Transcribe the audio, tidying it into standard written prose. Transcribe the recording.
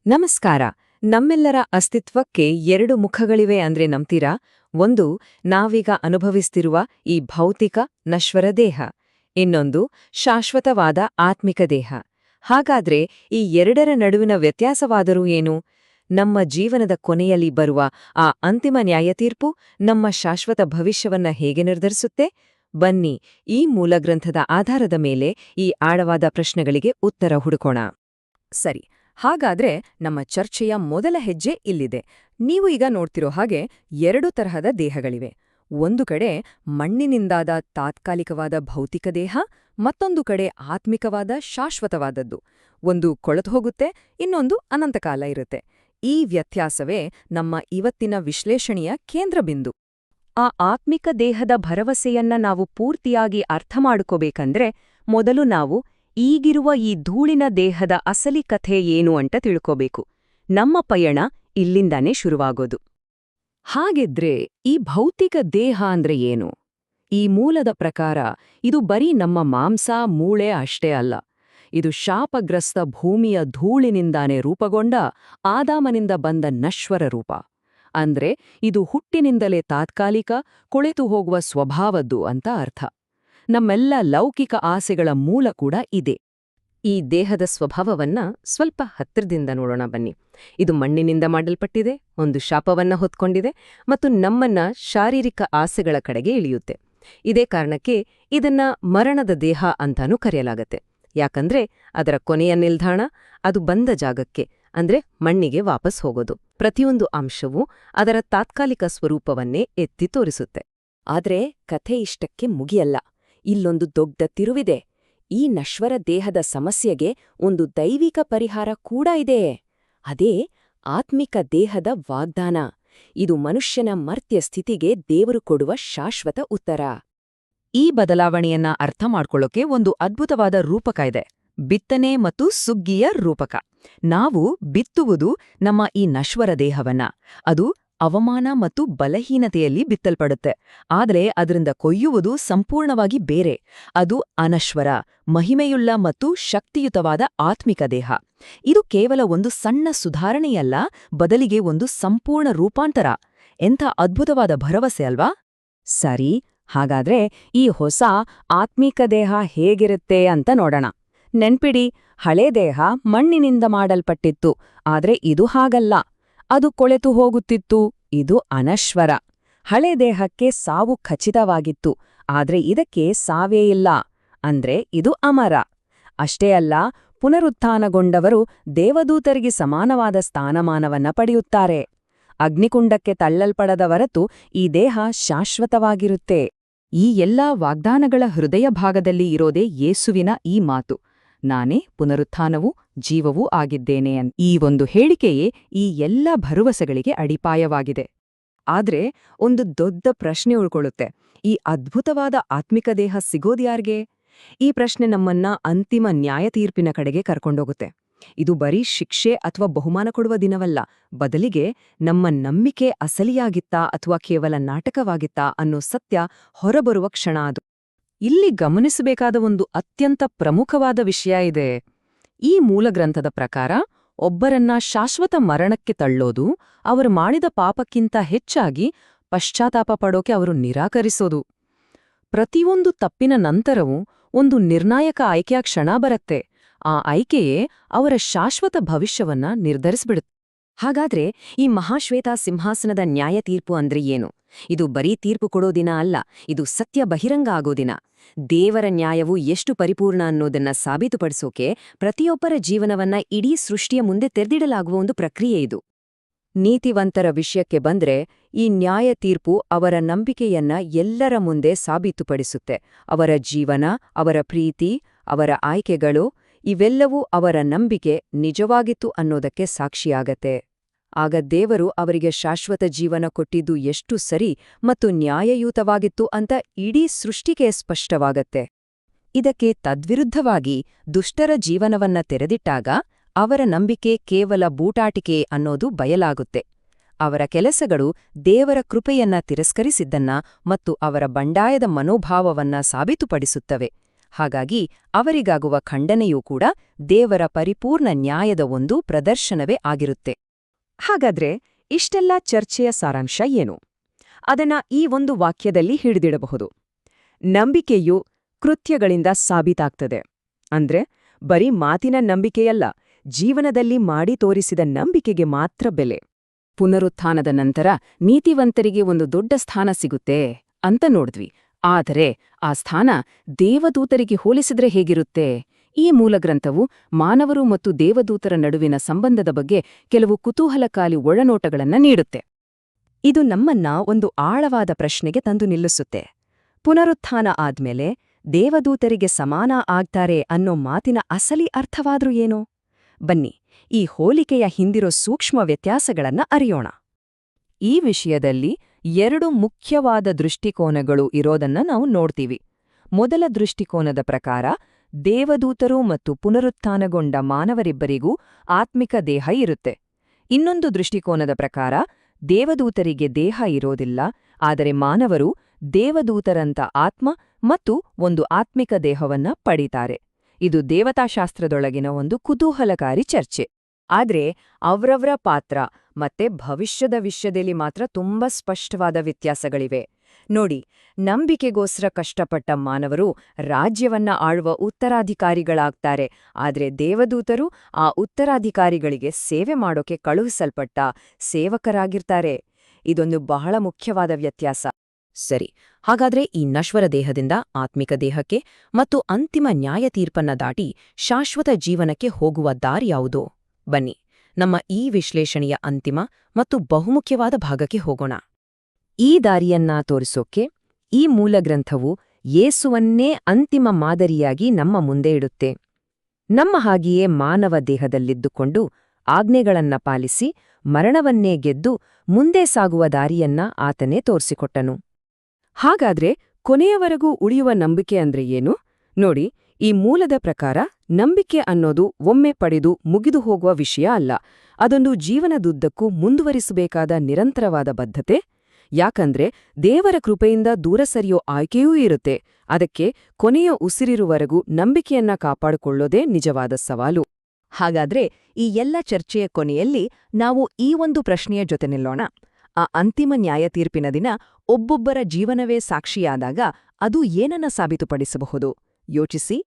ನಮಸ್ಕಾರ. ನಮ್ಮೆಲ್ಲರ ಅಸ್ತಿತ್ವಕ್ಕೆ ಎರಡು ಮುಖಗಳಿವೆ ಅಂದ್ರೆ ನಂಬ್ತೀರಾ? ಒಂದು, ನಾವೀಗ ಅನುಭವಿಸ್ತಿರುವ ಈ ಭೌತಿಕ, ನಶ್ವರ ದೇಹ. ಇನ್ನೊಂದು, ಶಾಶ್ವತವಾದ ಆತ್ಮಿಕ ದೇಹ. ಹಾಗಾದ್ರೆ ಈ ಎರಡರ ನಡುವಿನ ವ್ಯತ್ಯಾಸವಾದರೂ ಏನು? ನಮ್ಮ ಜೀವನದ ಕೊನೆಯಲ್ಲಿ ಬರುವ ಆ ಅಂತಿಮ ನ್ಯಾಯತೀರ್ಪು ನಮ್ಮ ಶಾಶ್ವತ ಭವಿಷ್ಯವನ್ನ ಹೇಗೆ ನಿರ್ಧರಿಸುತ್ತೆ? ಬನ್ನಿ, ಈ ಮೂಲಗ್ರಂಥದ ಆಧಾರದ ಮೇಲೆ ಈ ಆಳವಾದ ಪ್ರಶ್ನೆಗಳಿಗೆ ಉತ್ತರ ಹುಡುಕೋಣ. ಸರಿ, ಹಾಗಾದ್ರೆ ನಮ್ಮ ಚರ್ಚೆಯ ಮೊದಲ ಹೆಜ್ಜೆ ಇಲ್ಲಿದೆ. ನೀವು ಈಗ ನೋಡ್ತಿರೋ ಹಾಗೆ ಎರಡು ತರಹದ ದೇಹಗಳಿವೆ. ಒಂದು ಕಡೆ ಮಣ್ಣಿನಿಂದಾದ ತಾತ್ಕಾಲಿಕವಾದ ಭೌತಿಕ ದೇಹ, ಮತ್ತೊಂದು ಕಡೆ ಆತ್ಮಿಕವಾದ ಶಾಶ್ವತವಾದದ್ದು. ಒಂದು ಕೊಳೆತು ಹೋಗುತ್ತೆ, ಇನ್ನೊಂದು ಅನಂತಕಾಲ ಇರುತ್ತೆ. ಈ ವ್ಯತ್ಯಾಸವೇ ನಮ್ಮ ಇವತ್ತಿನ ವಿಶ್ಲೇಷಣೆಯ ಕೇಂದ್ರಬಿಂದು. ಆ ಆತ್ಮಿಕ ದೇಹದ ಭರವಸೆಯನ್ನ ನಾವು ಪೂರ್ತಿಯಾಗಿ ಅರ್ಥ ಮಾಡ್ಕೋಬೇಕಂದ್ರೆ ಮೊದಲು ನಾವು ಈಗಿರುವ ಈ ಧೂಳಿನ ದೇಹದ ಅಸಲಿ ಕಥೆ ಏನು ಅಂತ ತಿಳ್ಕೋಬೇಕು. ನಮ್ಮ ಪಯಣ ಇಲ್ಲಿಂದಾನೇ ಶುರುವಾಗೋದು. ಹಾಗಿದ್ರೆ ಈ ಭೌತಿಕ ದೇಹ ಅಂದ್ರೆ ಏನು? ಈ ಮೂಲದ ಪ್ರಕಾರ ಇದು ಬರೀ ನಮ್ಮ ಮಾಂಸ, ಮೂಳೆ ಅಷ್ಟೇ ಅಲ್ಲ. ಇದು ಶಾಪಗ್ರಸ್ತ ಭೂಮಿಯ ಧೂಳಿನಿಂದಾನೇ ರೂಪುಗೊಂಡ ಆದಾಮನಿಂದ ಬಂದ ನಶ್ವರ ರೂಪ. ಅಂದ್ರೆ ಇದು ಹುಟ್ಟಿನಿಂದಲೇ ತಾತ್ಕಾಲಿಕ, ಕೊಳೆತು ಹೋಗುವ ಸ್ವಭಾವದ್ದು ಅಂತ ಅರ್ಥ. ನಮ್ಮೆಲ್ಲ ಲೌಕಿಕ ಆಸೆಗಳ ಮೂಲ ಕೂಡ ಇದೆ. ಈ ದೇಹದ ಸ್ವಭಾವವನ್ನ ಸ್ವಲ್ಪ ಹತ್ತಿರದಿಂದ ನೋಡೋಣ ಬನ್ನಿ. ಇದು ಮಣ್ಣಿನಿಂದ ಮಾಡಲ್ಪಟ್ಟಿದೆ, ಒಂದು ಶಾಪವನ್ನ ಹೊತ್ಕೊಂಡಿದೆ ಮತ್ತು ನಮ್ಮನ್ನ ಶಾರೀರಿಕ ಆಸೆಗಳ ಕಡೆಗೆ ಇಳಿಯುತ್ತೆ. ಇದೇ ಕಾರಣಕ್ಕೆ ಇದನ್ನ ಮರಣದ ದೇಹ ಅಂತಾನೂ ಕರೆಯಲಾಗತ್ತೆ. ಯಾಕಂದ್ರೆ ಅದರ ಕೊನೆಯ ನಿಲ್ದಾಣ ಅದು ಬಂದ ಜಾಗಕ್ಕೆ, ಅಂದ್ರೆ ಮಣ್ಣಿಗೆ ವಾಪಸ್ ಹೋಗೋದು. ಪ್ರತಿಯೊಂದು ಅಂಶವೂ ಅದರ ತಾತ್ಕಾಲಿಕ ಸ್ವರೂಪವನ್ನೇ ಎತ್ತಿ ತೋರಿಸುತ್ತೆ. ಆದ್ರೆ ಕಥೆ ಇಷ್ಟಕ್ಕೆ ಮುಗಿಯಲ್ಲ. ಇಲ್ಲೊಂದು ದೊಡ್ಡ ತಿರುವಿದೆ. ಈ ನಶ್ವರ ದೇಹದ ಸಮಸ್ಯೆಗೆ ಒಂದು ದೈವಿಕ ಪರಿಹಾರ ಕೂಡ ಇದೆ. ಅದೇ ಆತ್ಮಿಕ ದೇಹದ ವಾಗ್ದಾನ. ಇದು ಮನುಷ್ಯನ ಮರ್ತ್ಯ ಸ್ಥಿತಿಗೆ ದೇವರು ಕೊಡುವ ಶಾಶ್ವತ ಉತ್ತರ. ಈ ಬದಲಾವಣೆಯನ್ನ ಅರ್ಥ ಮಾಡ್ಕೊಳ್ಳೋಕೆ ಒಂದು ಅದ್ಭುತವಾದ ರೂಪಕ ಇದೆ. ಬಿತ್ತನೆ ಮತ್ತು ಸುಗ್ಗಿಯ ರೂಪಕ. ನಾವು ಬಿತ್ತುವುದು ನಮ್ಮ ಈ ನಶ್ವರ ದೇಹವನ್ನ. ಅದು ಅವಮಾನ ಮತ್ತು ಬಲಹೀನತೆಯಲ್ಲಿ ಬಿತ್ತಲ್ಪಡುತ್ತೆ. ಆದರೆ ಅದರಿಂದ ಕೊಯ್ಯುವುದು ಸಂಪೂರ್ಣವಾಗಿ ಬೇರೆ. ಅದು ಅನಶ್ವರ, ಮಹಿಮೆಯುಳ್ಳ ಮತ್ತು ಶಕ್ತಿಯುತವಾದ ಆತ್ಮಿಕ ದೇಹ. ಇದು ಕೇವಲ ಒಂದು ಸಣ್ಣ ಸುಧಾರಣೆಯಲ್ಲ, ಬದಲಿಗೆ ಒಂದು ಸಂಪೂರ್ಣ ರೂಪಾಂತರ. ಎಂಥ ಅದ್ಭುತವಾದ ಭರವಸೆ ಅಲ್ವಾ? ಸರಿ, ಹಾಗಾದ್ರೆ ಈ ಹೊಸ ಆತ್ಮಿಕ ದೇಹ ಹೇಗಿರುತ್ತೆ ಅಂತ ನೋಡೋಣ. ನೆನ್ಪಿಡಿ, ಹಳೇ ದೇಹ ಮಣ್ಣಿನಿಂದ ಮಾಡಲ್ಪಟ್ಟಿತ್ತು. ಆದ್ರೆ ಇದು ಹಾಗಲ್ಲ. ಅದು ಕೊಳೆತು ಹೋಗುತ್ತಿತ್ತು. ಇದು ಅನಶ್ವರ. ಹಳೆ ದೇಹಕ್ಕೆ ಸಾವು ಖಚಿತವಾಗಿತ್ತು, ಆದ್ರೆ ಇದಕ್ಕೆ ಸಾವೇ ಇಲ್ಲ. ಅಂದ್ರೆ ಇದು ಅಮರ. ಅಷ್ಟೇ ಅಲ್ಲ, ಪುನರುತ್ಥಾನಗೊಂಡವರು ದೇವದೂತರಿಗೆ ಸಮಾನವಾದ ಸ್ಥಾನಮಾನವನ್ನ ಪಡೆಯುತ್ತಾರೆ. ಅಗ್ನಿಕುಂಡಕ್ಕೆ ತಳ್ಳಲ್ಪಡದ ಹೊರತು ಈ ದೇಹ ಶಾಶ್ವತವಾಗಿರುತ್ತೆ. ಈ ಎಲ್ಲಾ ವಾಗ್ದಾನಗಳ ಹೃದಯ ಭಾಗದಲ್ಲಿ ಇರೋದೇ ಯೇಸುವಿನ ಈ ಮಾತು: ನಾನೇ ಪುನರುತ್ಥಾನವೂ ಜೀವವೂ ಆಗಿದ್ದೇನೆ. ಈ ಒಂದು ಹೇಳಿಕೆಯೇ ಈ ಎಲ್ಲ ಭರವಸೆಗಳಿಗೆ ಅಡಿಪಾಯವಾಗಿದೆ. ಆದ್ರೆ ಒಂದು ದೊಡ್ಡ ಪ್ರಶ್ನೆ ಉಳ್ಕೊಳ್ಳುತ್ತೆ: ಈ ಅದ್ಭುತವಾದ ಆತ್ಮಿಕ ದೇಹ ಸಿಗೋದ್ಯಾರ್ಗೆ? ಈ ಪ್ರಶ್ನೆ ನಮ್ಮನ್ನ ಅಂತಿಮ ನ್ಯಾಯತೀರ್ಪಿನ ಕಡೆಗೆ ಕರ್ಕೊಂಡೋಗುತ್ತೆ. ಇದು ಬರೀ ಶಿಕ್ಷೆ ಅಥವಾ ಬಹುಮಾನ ಕೊಡುವ ದಿನವಲ್ಲ, ಬದಲಿಗೆ ನಮ್ಮ ನಂಬಿಕೆ ಅಸಲಿಯಾಗಿತ್ತಾ ಅಥವಾ ಕೇವಲ ನಾಟಕವಾಗಿತ್ತಾ ಅನ್ನೋ ಸತ್ಯ ಹೊರಬರುವ ಕ್ಷಣ ಅದು. ಇಲ್ಲಿ ಗಮನಿಸಬೇಕಾದ ಒಂದು ಅತ್ಯಂತ ಪ್ರಮುಖವಾದ ವಿಷಯ ಇದೆ. ಈ ಮೂಲಗ್ರಂಥದ ಪ್ರಕಾರ ಒಬ್ಬರನ್ನ ಶಾಶ್ವತ ಮರಣಕ್ಕೆ ತಳ್ಳೋದು, ಅವರು ಮಾಡಿದ ಪಾಪಕ್ಕಿಂತ ಹೆಚ್ಚಾಗಿ ಪಶ್ಚಾತ್ತಾಪ ಪಡೋಕೆ ಅವರು ನಿರಾಕರಿಸೋದು. ಪ್ರತಿಯೊಂದು ತಪ್ಪಿನ ನಂತರವೂ ಒಂದು ನಿರ್ಣಾಯಕ ಆಯ್ಕೆಯ ಕ್ಷಣ ಬರುತ್ತೆ. ಆ ಆಯ್ಕೆಯೇ ಅವರ ಶಾಶ್ವತ ಭವಿಷ್ಯವನ್ನ ನಿರ್ಧರಿಸ್ಬಿಡುತ್ತೆ. ಹಾಗಾದ್ರೆ ಈ ಮಹಾಶ್ವೇತಾ ಸಿಂಹಾಸನದ ನ್ಯಾಯ ತೀರ್ಪು ಅಂದ್ರೆ ಏನು? ಇದು ಬರೀ ತೀರ್ಪು ಕೊಡೋ ದಿನ ಅಲ್ಲ, ಇದು ಸತ್ಯ ಬಹಿರಂಗ ಆಗೋ ದಿನ. ದೇವರ ನ್ಯಾಯವು ಎಷ್ಟು ಪರಿಪೂರ್ಣ ಅನ್ನೋದನ್ನ ಸಾಬೀತುಪಡಿಸೋಕೆ ಪ್ರತಿಯೊಬ್ಬರ ಜೀವನವನ್ನ ಇಡೀ ಸೃಷ್ಟಿಯ ಮುಂದೆ ತೆರೆದಿಡಲಾಗುವ ಒಂದು ಪ್ರಕ್ರಿಯೆ ಇದು. ನೀತಿವಂತರ ವಿಷಯಕ್ಕೆ ಬಂದ್ರೆ, ಈ ನ್ಯಾಯ ತೀರ್ಪು ಅವರ ನಂಬಿಕೆಯನ್ನ ಎಲ್ಲರ ಮುಂದೆ ಸಾಬೀತುಪಡಿಸುತ್ತೆ. ಅವರ ಜೀವನ, ಅವರ ಪ್ರೀತಿ, ಅವರ ಆಯ್ಕೆಗಳು ಇವೆಲ್ಲವೂ ಅವರ ನಂಬಿಕೆ ನಿಜವಾಗಿತ್ತು ಅನ್ನೋದಕ್ಕೆ ಸಾಕ್ಷಿಯಾಗತ್ತೆ. ಆಗ ದೇವರು ಅವರಿಗೆ ಶಾಶ್ವತ ಜೀವನ ಕೊಟ್ಟಿದ್ದು ಎಷ್ಟು ಸರಿ ಮತ್ತು ನ್ಯಾಯಯುತವಾಗಿತ್ತು ಅಂತ ಇಡೀ ಸೃಷ್ಟಿಗೆ ಸ್ಪಷ್ಟವಾಗತ್ತೆ. ಇದಕ್ಕೆ ತದ್ವಿರುದ್ಧವಾಗಿ ದುಷ್ಟರ ಜೀವನವನ್ನ ತೆರೆದಿಟ್ಟಾಗ ಅವರ ನಂಬಿಕೆ ಕೇವಲ ಬೂಟಾಟಿಕೆ ಅನ್ನೋದು ಬಯಲಾಗುತ್ತೆ. ಅವರ ಕೆಲಸಗಳು ದೇವರ ಕೃಪೆಯನ್ನ ತಿರಸ್ಕರಿಸಿದ್ದನ್ನ ಮತ್ತು ಅವರ ಬಂಡಾಯದ ಮನೋಭಾವವನ್ನ ಸಾಬೀತುಪಡಿಸುತ್ತವೆ. ಹಾಗಾಗಿ ಅವರಿಗಾಗುವ ಖಂಡನೆಯೂ ಕೂಡ ದೇವರ ಪರಿಪೂರ್ಣ ನ್ಯಾಯದ ಒಂದು ಪ್ರದರ್ಶನವೇ ಆಗಿರುತ್ತೆ. ಹಾಗಾದ್ರೆ ಇಷ್ಟೆಲ್ಲ ಚರ್ಚೆಯ ಸಾರಾಂಶ ಏನು? ಅದನ್ನ ಈ ಒಂದು ವಾಕ್ಯದಲ್ಲಿ ಹಿಡಿದಿಡಬಹುದು. ನಂಬಿಕೆಯು ಕೃತ್ಯಗಳಿಂದ ಸಾಬೀತಾಗ್ತದೆ. ಅಂದ್ರೆ ಬರೀ ಮಾತಿನ ನಂಬಿಕೆಯಲ್ಲ, ಜೀವನದಲ್ಲಿ ಮಾಡಿ ತೋರಿಸಿದ ನಂಬಿಕೆಗೆ ಮಾತ್ರ ಬೆಲೆ. ಪುನರುತ್ಥಾನದ ನಂತರ ನೀತಿವಂತರಿಗೆ ಒಂದು ದೊಡ್ಡ ಸ್ಥಾನ ಸಿಗುತ್ತೆ ಅಂತ ನೋಡಿದ್ವಿ. ಆದರೆ ಆ ಸ್ಥಾನ ದೇವದೂತರಿಗೆ ಹೋಲಿಸಿದ್ರೆ ಹೇಗಿರುತ್ತೆ? ಈ ಮೂಲಗ್ರಂಥವು ಮಾನವರು ಮತ್ತು ದೇವದೂತರ ನಡುವಿನ ಸಂಬಂಧದ ಬಗ್ಗೆ ಕೆಲವು ಕುತೂಹಲಕಾರಿ ಒಳನೋಟಗಳನ್ನ ನೀಡುತ್ತೆ. ಇದು ನಮ್ಮನ್ನ ಒಂದು ಆಳವಾದ ಪ್ರಶ್ನೆಗೆ ತಂದು ನಿಲ್ಲಿಸುತ್ತೆ. ಪುನರುತ್ಥಾನ ಆದ್ಮೇಲೆ ದೇವದೂತರಿಗೆ ಸಮಾನ ಆಗ್ತಾರೆ ಅನ್ನೋ ಮಾತಿನ ಅಸಲಿ ಅರ್ಥವಾದ್ರೂ ಏನು? ಬನ್ನಿ, ಈ ಹೋಲಿಕೆಯ ಹಿಂದಿರೋ ಸೂಕ್ಷ್ಮ ವ್ಯತ್ಯಾಸಗಳನ್ನ ಅರಿಯೋಣ. ಈ ವಿಷಯದಲ್ಲಿ 2 ಮುಖ್ಯವಾದ ದೃಷ್ಟಿಕೋನಗಳು ಇರೋದನ್ನ ನಾವು ನೋಡ್ತೀವಿ. ಮೊದಲ ದೃಷ್ಟಿಕೋನದ ಪ್ರಕಾರ ದೇವದೂತರು ಮತ್ತು ಪುನರುತ್ಥಾನಗೊಂಡ ಮಾನವರಿಬ್ಬರಿಗೂ ಆತ್ಮಿಕ ದೇಹ ಇರುತ್ತೆ. ಇನ್ನೊಂದು ದೃಷ್ಟಿಕೋನದ ಪ್ರಕಾರ ದೇವದೂತರಿಗೆ ದೇಹ ಇರೋದಿಲ್ಲ, ಆದರೆ ಮಾನವರು ದೇವದೂತರಂತ ಆತ್ಮ ಮತ್ತು ಒಂದು ಆತ್ಮಿಕ ದೇಹವನ್ನ ಪಡೀತಾರೆ. ಇದು ದೇವತಾಶಾಸ್ತ್ರದೊಳಗಿನ ಒಂದು ಕುತೂಹಲಕಾರಿ ಚರ್ಚೆ. ಆದ್ರೆ ಅವ್ರವ್ರ ಪಾತ್ರ ಮತ್ತೆ ಭವಿಷ್ಯದ ವಿಷಯದಲ್ಲಿ ಮಾತ್ರ ತುಂಬಾ ಸ್ಪಷ್ಟವಾದ ವ್ಯತ್ಯಾಸಗಳಿವೆ. ನೋಡಿ, ನಂಬಿಕೆಗೋಸ್ಕರ ಕಷ್ಟಪಟ್ಟ ಮಾನವರು ರಾಜ್ಯವನ್ನ ಆಳುವ ಉತ್ತರಾಧಿಕಾರಿಗಳಾಗ್ತಾರೆ, ಆದ್ರೆ ದೇವದೂತರು ಆ ಉತ್ತರಾಧಿಕಾರಿಗಳಿಗೆ ಸೇವೆ ಮಾಡೋಕೆ ಕಳುಹಿಸಲ್ಪಟ್ಟ ಸೇವಕರಾಗಿರ್ತಾರೆ. ಇದೊಂದು ಬಹಳ ಮುಖ್ಯವಾದ ವ್ಯತ್ಯಾಸ. ಸರಿ, ಹಾಗಾದ್ರೆ ಈ ನಶ್ವರ ದೇಹದಿಂದ ಆತ್ಮಿಕ ದೇಹಕ್ಕೆ ಮತ್ತು ಅಂತಿಮ ನ್ಯಾಯ ತೀರ್ಪನ್ನ ದಾಟಿ ಶಾಶ್ವತ ಜೀವನಕ್ಕೆ ಹೋಗುವ ದಾರಿಯಾವುದೋ? ಬನ್ನಿ, ನಮ್ಮ ಈ ವಿಶ್ಲೇಷಣೆಯ ಅಂತಿಮ ಮತ್ತು ಬಹುಮುಖ್ಯವಾದ ಭಾಗಕ್ಕೆ ಹೋಗೋಣ. ಈ ದಾರಿಯನ್ನ ತೋರಿಸೋಕೆ ಈ ಮೂಲಗ್ರಂಥವು ಯೇಸುವನ್ನೇ ಅಂತಿಮ ಮಾದರಿಯಾಗಿ ನಮ್ಮ ಮುಂದೆ ಇಡುತ್ತೆ. ನಮ್ಮ ಹಾಗೆಯೇ ಮಾನವ ದೇಹದಲ್ಲಿದ್ದುಕೊಂಡು ಆಜ್ಞೆಗಳನ್ನ ಪಾಲಿಸಿ ಮರಣವನ್ನೇ ಗೆದ್ದು ಮುಂದೆ ಸಾಗುವ ದಾರಿಯನ್ನ ಆತನೇ ತೋರಿಸಿಕೊಟ್ಟನು. ಹಾಗಾದ್ರೆ ಕೊನೆಯವರೆಗೂ ಉಳಿಯುವ ನಂಬಿಕೆ ಅಂದ್ರೆ ಏನು? ನೋಡಿ, ಈ ಮೂಲದ ಪ್ರಕಾರ ನಂಬಿಕೆ ಅನ್ನೋದು ಒಮ್ಮೆ ಪಡೆದು ಮುಗಿದು ಹೋಗುವ ವಿಷಯ ಅಲ್ಲ. ಅದೊಂದು ಜೀವನದುದ್ದಕ್ಕೂ ಮುಂದುವರಿಸಬೇಕಾದ ನಿರಂತರವಾದ ಬದ್ಧತೆ. ಯಾಕಂದ್ರೆ ದೇವರ ಕೃಪೆಯಿಂದ ದೂರ ಸರಿಯೋ ಆಯ್ಕೆಯೂ ಇರುತ್ತೆ. ಅದಕ್ಕೆ ಕೊನೆಯ ಉಸಿರಿರುವವರೆಗೂ ನಂಬಿಕೆಯನ್ನ ಕಾಪಾಡಿಕೊಳ್ಳೋದೇ ನಿಜವಾದ ಸವಾಲು. ಹಾಗಾದ್ರೆ ಈ ಎಲ್ಲ ಚರ್ಚೆಯ ಕೊನೆಯಲ್ಲಿ ನಾವು ಈ ಒಂದು ಪ್ರಶ್ನೆಯ ಜೊತೆ ನಿಲ್ಲೋಣ. ಆ ಅಂತಿಮ ನ್ಯಾಯ ತೀರ್ಪಿನ ದಿನ ಒಬ್ಬೊಬ್ಬರ ಜೀವನವೇ ಸಾಕ್ಷಿಯಾದಾಗ ಅದು ಏನನ್ನ ಸಾಬೀತುಪಡಿಸಬಹುದು? ಯೋಚಿಸಿ.